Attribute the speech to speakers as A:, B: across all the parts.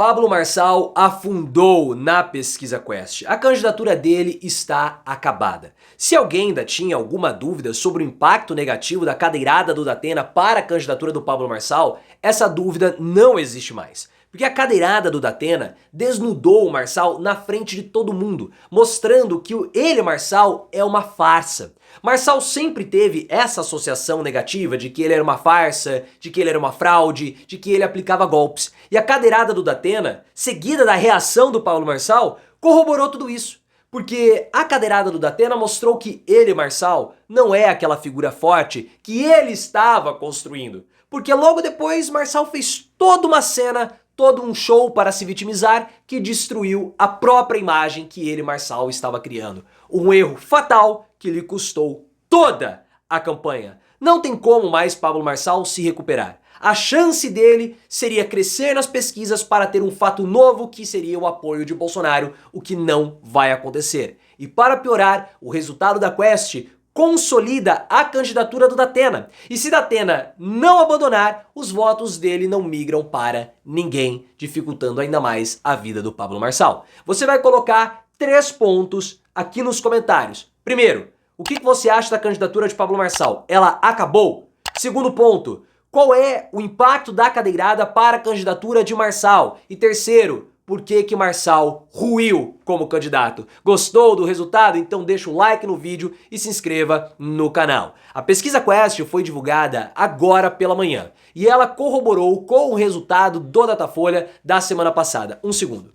A: Pablo Marçal afundou na Pesquisa Quest. A candidatura dele está acabada. Se alguém ainda tinha alguma dúvida sobre o impacto negativo da cadeirada do Datena para a candidatura do Pablo Marçal, essa dúvida não existe mais. Porque a cadeirada do Datena desnudou o Marçal na frente de todo mundo, mostrando que ele, Marçal, é uma farsa. Marçal sempre teve essa associação negativa de que ele era uma farsa, de que ele era uma fraude, de que ele aplicava golpes. E a cadeirada do Datena, seguida da reação do Pablo Marçal, corroborou tudo isso. Porque a cadeirada do Datena mostrou que ele, Marçal, não é aquela figura forte que ele estava construindo. Porque logo depois Marçal fez toda uma cena, todo um show para se vitimizar que destruiu a própria imagem que ele, Marçal, estava criando. Um erro fatal que lhe custou toda a campanha. Não tem como mais Pablo Marçal se recuperar. A chance dele seria crescer nas pesquisas para ter um fato novo que seria o apoio de Bolsonaro, o que não vai acontecer. E para piorar, o resultado da Quest consolida a candidatura do Datena. E se Datena não abandonar, os votos dele não migram para ninguém, dificultando ainda mais a vida do Pablo Marçal. Você vai colocar 3 pontos aqui nos comentários. Primeiro, o que você acha da candidatura de Pablo Marçal? Ela acabou? Segundo ponto, qual é o impacto da cadeirada para a candidatura de Marçal? E terceiro, por que Marçal ruiu como candidato? Gostou do resultado? Então deixa um like no vídeo e se inscreva no canal. A Pesquisa Quest foi divulgada agora pela manhã e ela corroborou com o resultado do Datafolha da semana passada. Um segundo.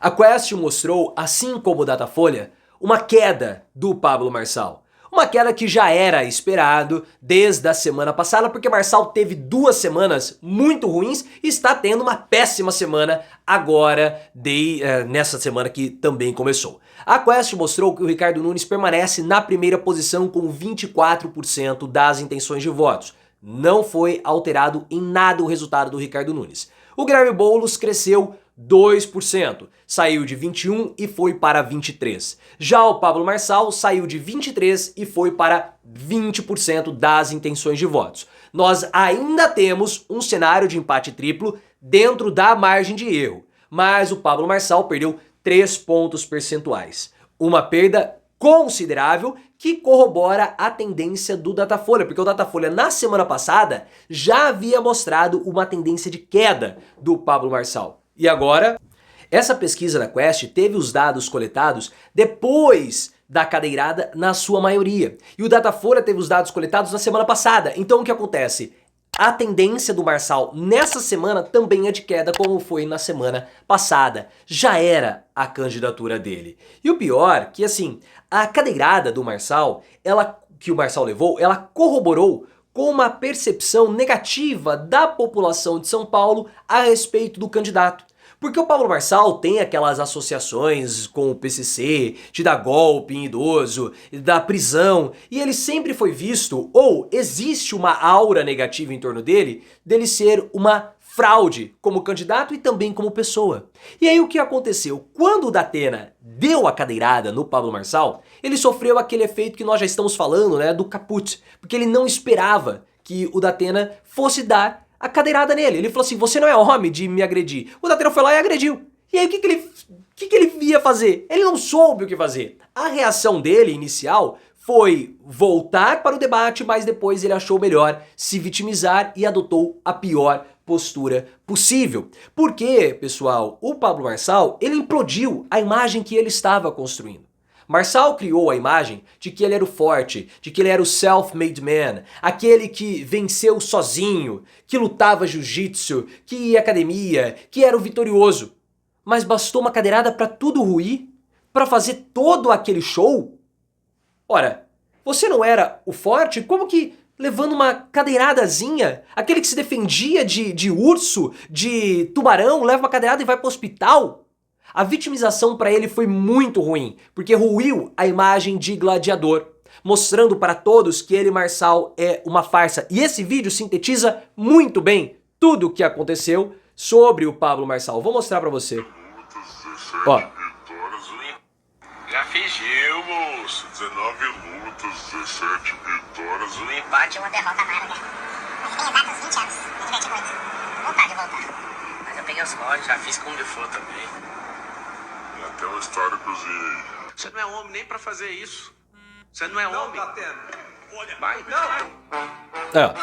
A: A Quest mostrou, assim como o Datafolha, uma queda do Pablo Marçal. Uma queda que já era esperado desde a semana passada, porque Marçal teve 2 semanas muito ruins e está tendo uma péssima semana agora, nessa semana que também começou. A Quest mostrou que o Ricardo Nunes permanece na primeira posição com 24% das intenções de votos. Não foi alterado em nada o resultado do Ricardo Nunes. O Guilherme Boulos cresceu 2%, saiu de 21 e foi para 23. Já o Pablo Marçal saiu de 23 e foi para 20% das intenções de votos. Nós ainda temos um cenário de empate triplo dentro da margem de erro, mas o Pablo Marçal perdeu 3 pontos percentuais. Uma perda considerável que corrobora a tendência do Datafolha, porque o Datafolha na semana passada já havia mostrado uma tendência de queda do Pablo Marçal. E agora, essa pesquisa da Quest teve os dados coletados depois da cadeirada na sua maioria. E o Datafolha teve os dados coletados na semana passada. Então o que acontece? A tendência do Marçal nessa semana também é de queda, como foi na semana passada. Já era a candidatura dele. E o pior, que assim, a cadeirada do Marçal, que o Marçal levou, ela corroborou com uma percepção negativa da população de São Paulo a respeito do candidato. Porque o Pablo Marçal tem aquelas associações com o PCC, de dar golpe em idoso, da prisão, e ele sempre foi visto, ou existe uma aura negativa em torno dele ser uma fraude como candidato e também como pessoa. E aí o que aconteceu? Quando o Datena deu a cadeirada no Pablo Marçal, ele sofreu aquele efeito que nós já estamos falando, né, do caput, porque ele não esperava que o Datena fosse dar a cadeirada nele. Ele falou assim, você não é homem de me agredir. O Datena foi lá e agrediu. E aí o que ele ia fazer? Ele não soube o que fazer. A reação dele inicial foi voltar para o debate, mas depois ele achou melhor se vitimizar e adotou a pior postura possível. Porque, pessoal, o Pablo Marçal, ele implodiu a imagem que ele estava construindo. Marçal criou a imagem de que ele era o forte, de que ele era o self-made man, aquele que venceu sozinho, que lutava jiu-jitsu, que ia à academia, que era o vitorioso. Mas bastou uma cadeirada para tudo ruir? Para fazer todo aquele show? Ora, você não era o forte? Como que levando uma cadeiradazinha, aquele que se defendia de urso, de tubarão, leva uma cadeirada e vai para o hospital? A vitimização para ele foi muito ruim, porque ruiu a imagem de gladiador, mostrando para todos que ele, Marçal, é uma farsa. E esse vídeo sintetiza muito bem tudo o que aconteceu sobre o Pablo Marçal. Vou mostrar para você. Ó.
B: Já fiz eu, moço. 19 lutas, 17 vitórias. Um empate e uma derrota amarga. Mas tem exatos 20 anos. Me diverti muito. Vontade de voltar. Mas eu
C: tem as lojas, já fiz Kung Fu também.
B: E até uma história cozinhei.
C: Você não é homem nem pra fazer isso. Você não é homem.
D: Não, Datena. Olha,
C: Vai.
D: não.
A: É.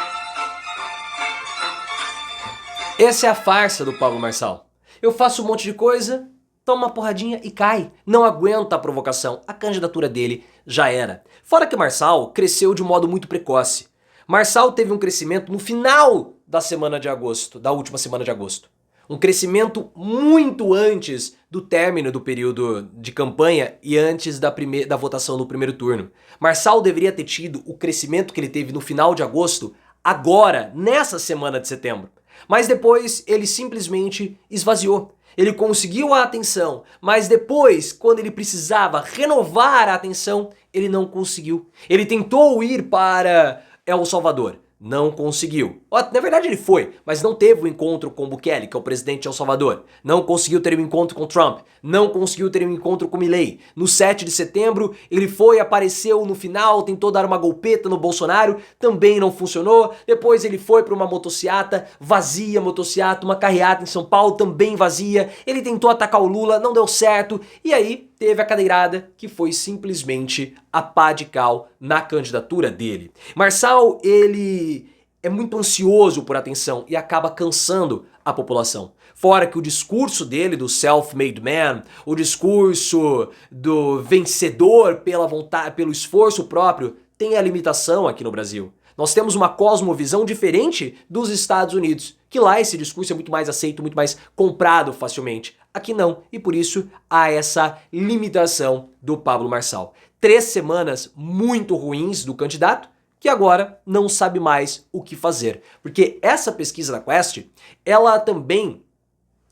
A: Essa é a farsa do Pablo Marçal. Eu faço um monte de coisa, toma uma porradinha e cai. Não aguenta a provocação. A candidatura dele já era. Fora que Marçal cresceu de modo muito precoce. Marçal teve um crescimento no final da semana de agosto, da última semana de agosto. Um crescimento muito antes do término do período de campanha e antes da votação no primeiro turno. Marçal deveria ter tido o crescimento que ele teve no final de agosto agora, nessa semana de setembro. Mas depois ele simplesmente esvaziou. Ele conseguiu a atenção, mas depois, quando ele precisava renovar a atenção, ele não conseguiu. Ele tentou ir para El Salvador. Não conseguiu. Na verdade ele foi, mas não teve o encontro com Bukele, que é o presidente de El Salvador. Não conseguiu ter um encontro com Trump. Não conseguiu ter um encontro com Milei. No 7 de setembro ele foi, apareceu no final, tentou dar uma golpeta no Bolsonaro, também não funcionou. Depois ele foi para uma motociata, vazia motociata, uma carreata em São Paulo, também vazia. Ele tentou atacar o Lula, não deu certo. E aí teve a cadeirada que foi simplesmente a pá de cal na candidatura dele. Marçal, ele é muito ansioso por atenção e acaba cansando a população. Fora que o discurso dele do self-made man, o discurso do vencedor pela vontade, pelo esforço próprio, tem a limitação aqui no Brasil. Nós temos uma cosmovisão diferente dos Estados Unidos, que lá esse discurso é muito mais aceito, muito mais comprado facilmente. Aqui não, e por isso há essa limitação do Pablo Marçal. 3 semanas muito ruins do candidato, que agora não sabe mais o que fazer. Porque essa pesquisa da Quest, ela também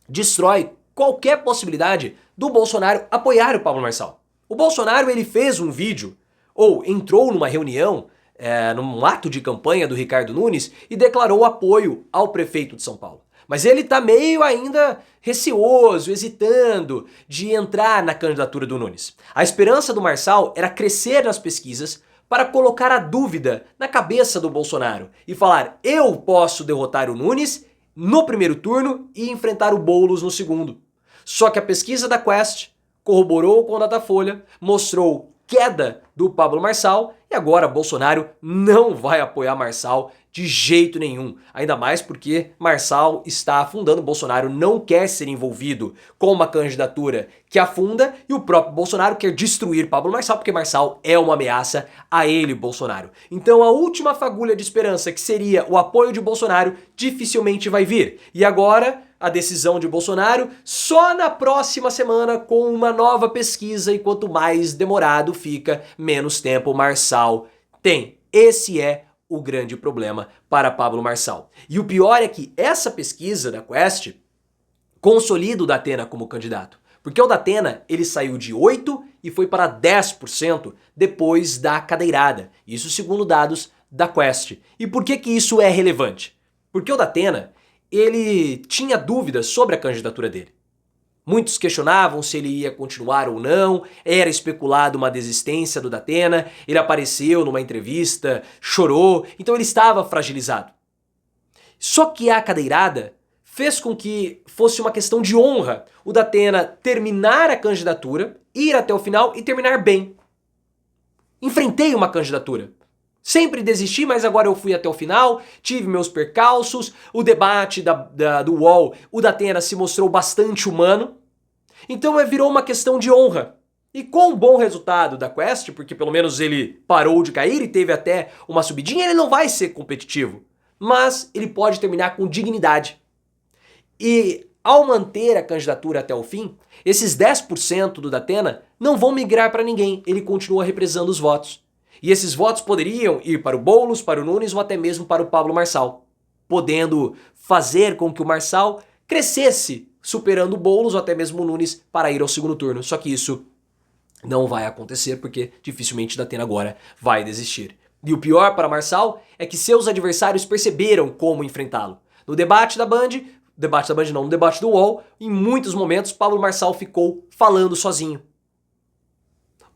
A: destrói qualquer possibilidade do Bolsonaro apoiar o Pablo Marçal. O Bolsonaro, ele fez um vídeo, ou entrou numa reunião, num ato de campanha do Ricardo Nunes e declarou apoio ao prefeito de São Paulo. Mas ele tá meio ainda receoso, hesitando de entrar na candidatura do Nunes. A esperança do Marçal era crescer nas pesquisas para colocar a dúvida na cabeça do Bolsonaro e falar: eu posso derrotar o Nunes no primeiro turno e enfrentar o Boulos no segundo. Só que a pesquisa da Quest corroborou com o Datafolha, mostrou queda do Pablo Marçal e agora Bolsonaro não vai apoiar Marçal de jeito nenhum. Ainda mais porque Marçal está afundando. Bolsonaro não quer ser envolvido com uma candidatura que afunda e o próprio Bolsonaro quer destruir Pablo Marçal porque Marçal é uma ameaça a ele, Bolsonaro. Então a última fagulha de esperança, que seria o apoio de Bolsonaro, dificilmente vai vir. E agora a decisão de Bolsonaro só na próxima semana com uma nova pesquisa, e quanto mais demorado fica, menos tempo Marçal tem. Esse é o grande problema para Pablo Marçal. E o pior é que essa pesquisa da Quest consolida o Datena como candidato. Porque o Datena, ele saiu de 8% e foi para 10% depois da cadeirada. Isso segundo dados da Quest. E por que isso é relevante? Porque o Datena, ele tinha dúvidas sobre a candidatura dele. Muitos questionavam se ele ia continuar ou não, era especulado uma desistência do Datena, ele apareceu numa entrevista, chorou, então ele estava fragilizado. Só que a cadeirada fez com que fosse uma questão de honra o Datena terminar a candidatura, ir até o final e terminar bem. Enfrentei uma candidatura. Sempre desisti, mas agora eu fui até o final, tive meus percalços, o debate do UOL, o Datena se mostrou bastante humano, então virou uma questão de honra. E com o bom resultado da Quest, porque pelo menos ele parou de cair e teve até uma subidinha, ele não vai ser competitivo, mas ele pode terminar com dignidade. E ao manter a candidatura até o fim, esses 10% do Datena não vão migrar para ninguém, ele continua represando os votos. E esses votos poderiam ir para o Boulos, para o Nunes ou até mesmo para o Pablo Marçal, podendo fazer com que o Marçal crescesse, superando o Boulos ou até mesmo o Nunes para ir ao segundo turno. Só que isso não vai acontecer porque dificilmente o Datena agora vai desistir. E o pior para Marçal é que seus adversários perceberam como enfrentá-lo. No debate no debate do UOL, em muitos momentos Pablo Marçal ficou falando sozinho.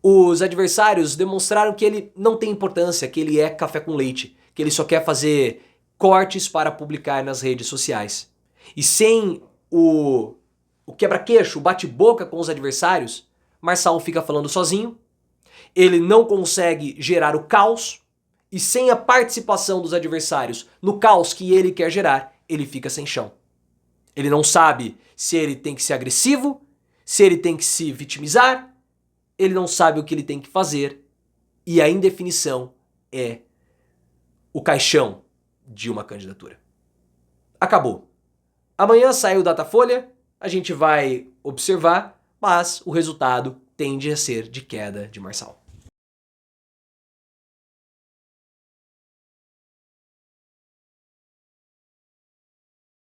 A: Os adversários demonstraram que ele não tem importância, que ele é café com leite, que ele só quer fazer cortes para publicar nas redes sociais. E sem o quebra-queixo, o bate-boca com os adversários, Marçal fica falando sozinho, ele não consegue gerar o caos, e sem a participação dos adversários no caos que ele quer gerar, ele fica sem chão. Ele não sabe se ele tem que ser agressivo, se ele tem que se vitimizar, ele não sabe o que ele tem que fazer, e a indefinição é o caixão de uma candidatura. Acabou. Amanhã sai o Datafolha, a gente vai observar, mas o resultado tende a ser de queda de Marçal.